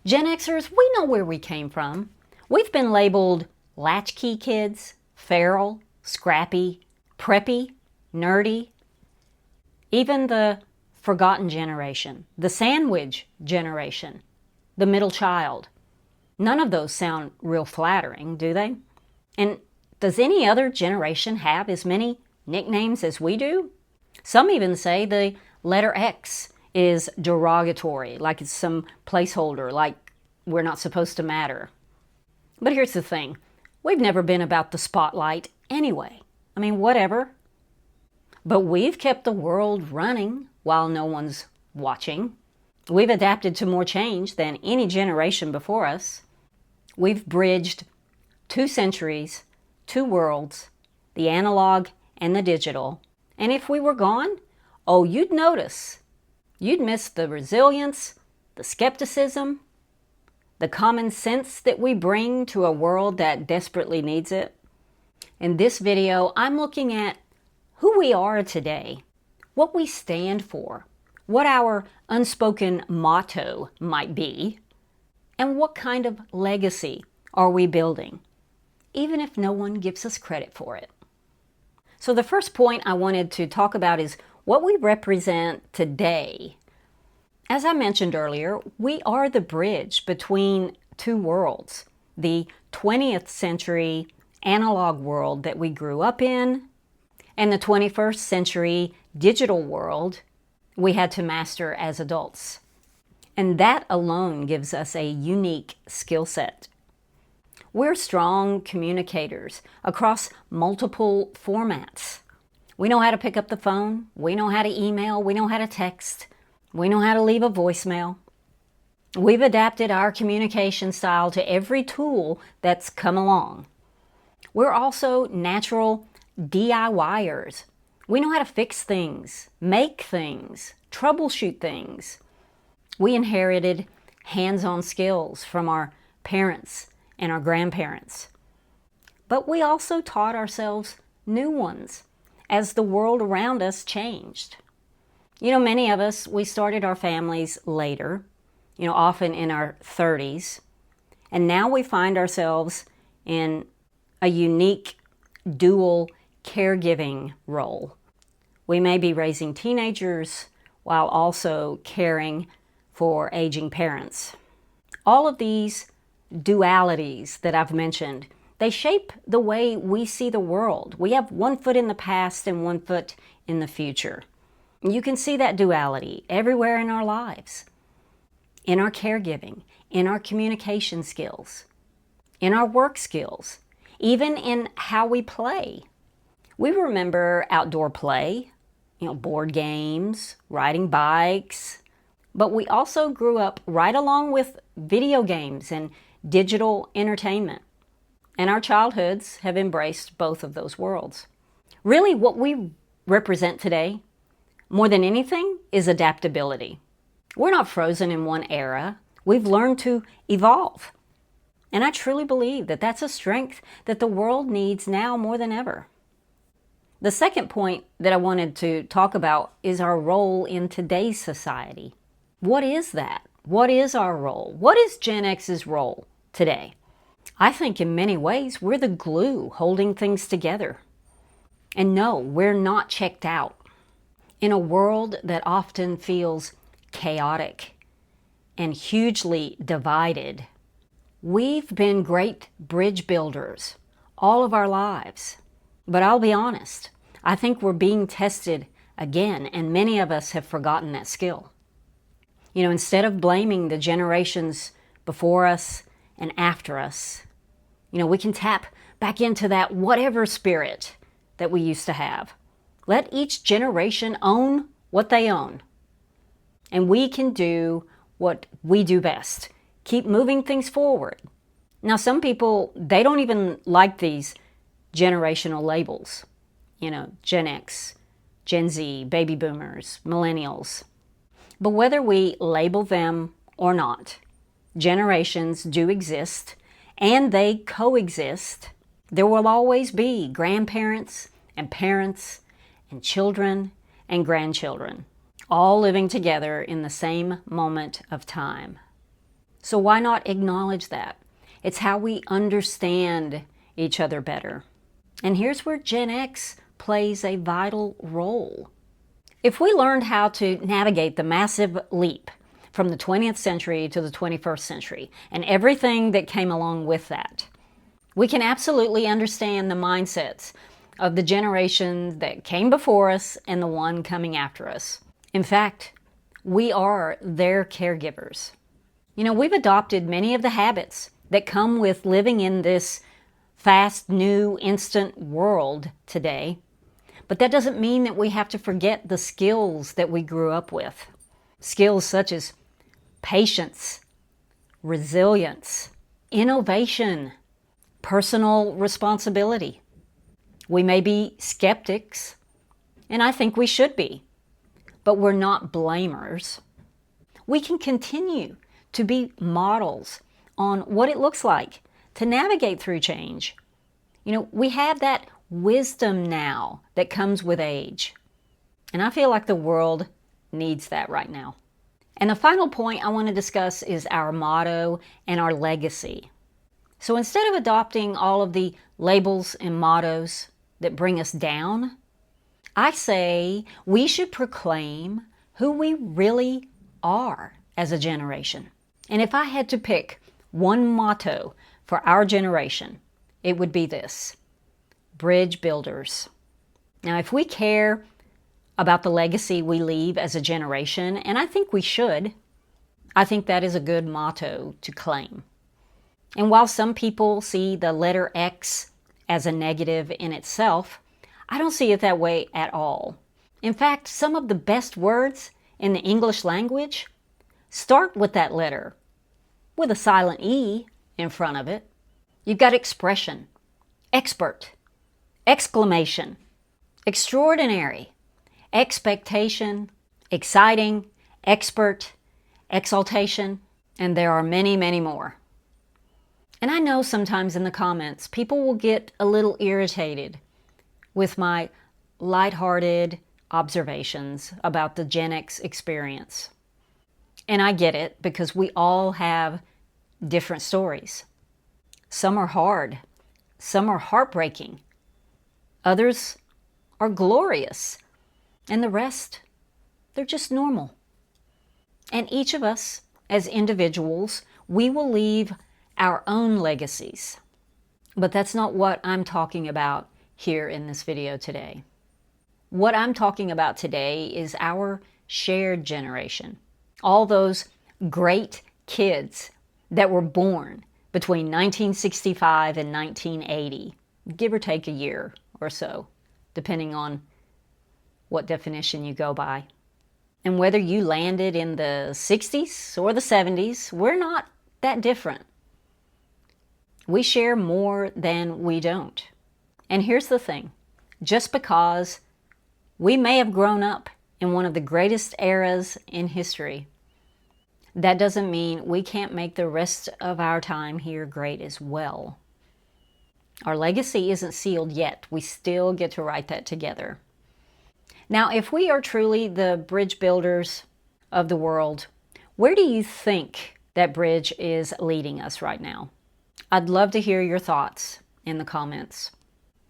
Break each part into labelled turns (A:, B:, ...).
A: Gen Xers, we know where we came from. We've been labeled latchkey kids, feral, scrappy, preppy, nerdy, even the forgotten generation, the sandwich generation, the middle child. None of those sound real flattering, do they? And does any other generation have as many nicknames as we do? Some even say the letter X is derogatory, like it's some placeholder, like we're not supposed to matter. But here's the thing. We've never been about the spotlight anyway. I mean, whatever. But we've kept the world running while no one's watching. We've adapted to more change than any generation before us. We've bridged 2 centuries, 2 worlds, the analog and the digital. And if we were gone, oh, you'd notice. You'd miss the resilience, the skepticism, the common sense that we bring to a world that desperately needs it. In this video, I'm looking at who we are today, what we stand for, what our unspoken motto might be, and what kind of legacy are we building, even if no one gives us credit for it. So the first point I wanted to talk about is what we represent today. As I mentioned earlier, we are the bridge between 2 worlds, the 20th century analog world that we grew up in, and the 21st century digital world we had to master as adults. And that alone gives us a unique skill set. We're strong communicators across multiple formats. We know how to pick up the phone, we know how to email, we know how to text, we know how to leave a voicemail. We've adapted our communication style to every tool that's come along. We're also natural DIYers. We know how to fix things, make things, troubleshoot things. We inherited hands-on skills from our parents and our grandparents. But we also taught ourselves new ones as the world around us changed. You know, many of us, we started our families later, often in our 30s. And now we find ourselves in a unique dual caregiving role. We may be raising teenagers while also caring for aging parents. All of these dualities that I've mentioned, they shape the way we see the world. We have one foot in the past and one foot in the future. You can see that duality everywhere in our lives, in our caregiving, in our communication skills, in our work skills, even in how we play. We remember outdoor play, board games, riding bikes, but we also grew up right along with video games and digital entertainment. And our childhoods have embraced both of those worlds. Really, what we represent today, more than anything, is adaptability. We're not frozen in one era. We've learned to evolve. And I truly believe that that's a strength that the world needs now more than ever. The second point that I wanted to talk about is our role in today's society. What is that? What is our role? What is Gen X's role today? I think in many ways we're the glue holding things together. And no, we're not checked out. In a world that often feels chaotic and hugely divided, we've been great bridge builders all of our lives. But I'll be honest, I think we're being tested again, and many of us have forgotten that skill. Instead of blaming the generations before us and after us, we can tap back into that whatever spirit that we used to have. Let each generation own what they own. And we can do what we do best. Keep moving things forward. Now, some people, they don't even like these generational labels. Gen X, Gen Z, baby boomers, millennials. But whether we label them or not, generations do exist and they coexist. There will always be grandparents and parents and children and grandchildren, all living together in the same moment of time. So why not acknowledge that? It's how we understand each other better. And here's where Gen X plays a vital role. If we learned how to navigate the massive leap from the 20th century to the 21st century and everything that came along with that, we can absolutely understand the mindsets of the generation that came before us and the one coming after us. In fact, we are their caregivers. You know, we've adopted many of the habits that come with living in this fast, new, instant world today. But that doesn't mean that we have to forget the skills that we grew up with. Skills such as patience, resilience, innovation, personal responsibility. We may be skeptics, and I think we should be, but we're not blamers. We can continue to be models on what it looks like to navigate through change. You know, we have that wisdom now that comes with age, and I feel like the world needs that right now. And the final point I want to discuss is our motto and our legacy. So instead of adopting all of the labels and mottos that bring us down, I say we should proclaim who we really are as a generation. And if I had to pick one motto for our generation, it would be this: bridge builders. Now, if we care about the legacy we leave as a generation, and I think we should, I think that is a good motto to claim. And while some people see the letter X as a negative in itself, I don't see it that way at all. In fact, some of the best words in the English language start with that letter, with a silent E in front of it. You've got expression, expert, exclamation, extraordinary, expectation, exciting, expert, exaltation, and there are many, many more. And I know sometimes in the comments, people will get a little irritated with my lighthearted observations about the Gen X experience. And I get it, because we all have different stories. Some are hard, some are heartbreaking, others are glorious, and the rest, they're just normal. And each of us, as individuals, we will leave our own legacies. But that's not what I'm talking about here in this video today. What I'm talking about today is our shared generation. All those great kids that were born between 1965 and 1980, give or take a year or so, depending on what definition you go by. And whether you landed in the 60s or the 70s, we're not that different. We share more than we don't. And here's the thing, just because we may have grown up in one of the greatest eras in history, that doesn't mean we can't make the rest of our time here great as well. Our legacy isn't sealed yet. We still get to write that together. Now, if we are truly the bridge builders of the world, where do you think that bridge is leading us right now? I'd love to hear your thoughts in the comments.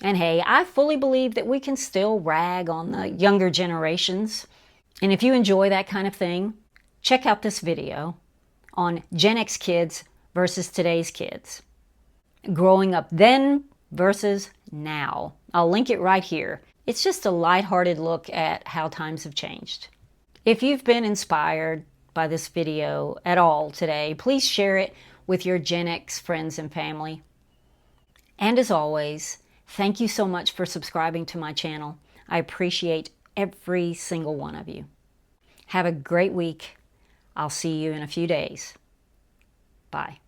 A: And hey, I fully believe that we can still rag on the younger generations. And if you enjoy that kind of thing, check out this video on Gen X kids versus today's kids. Growing up then versus now. I'll link it right here. It's just a lighthearted look at how times have changed. If you've been inspired by this video at all today, please share it with your Gen X friends and family. And as always, thank you so much for subscribing to my channel. I appreciate every single one of you. Have a great week. I'll see you in a few days. Bye.